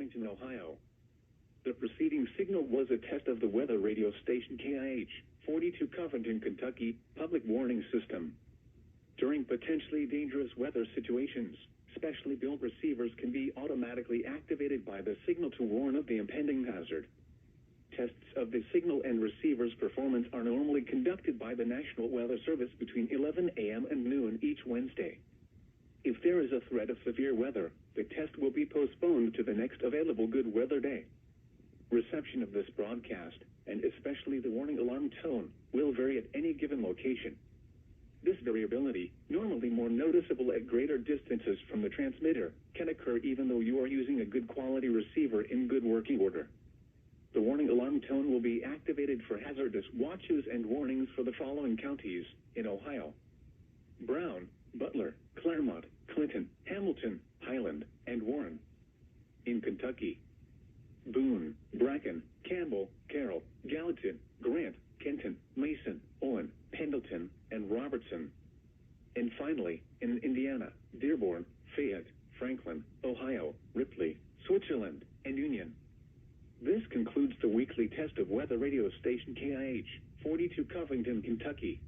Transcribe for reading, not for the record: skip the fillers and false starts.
Covington, Ohio. The preceding signal was a test of the weather radio station KIH 42 Covington, Kentucky, public warning system. During potentially dangerous weather situations, specially built receivers can be automatically activated by the signal to warn of the impending hazard. Tests of the signal and receiver's performance are normally conducted by the National Weather Service between 11 a.m. and noon each Wednesday. If there is a threat of severe weather, the test will be postponed to the next available good weather day. Reception of this broadcast, and especially the warning alarm tone, will vary at any given location. This variability, normally more noticeable at greater distances from the transmitter, can occur even though you are using a good quality receiver in good working order. The warning alarm tone will be activated for hazardous watches and warnings for the following counties in Ohio: Brown, Butler, Claremont, Clinton, Hamilton, Highland, and Warren. In Kentucky: Boone, Bracken, Campbell, Carroll, Gallatin, Grant, Kenton, Mason, Owen, Pendleton, and Robertson. And finally, in Indiana: Dearborn, Fayette, Franklin, Ohio, Ripley, Switzerland, and Union. This concludes the weekly test of weather radio station KIH 42 Covington, Kentucky.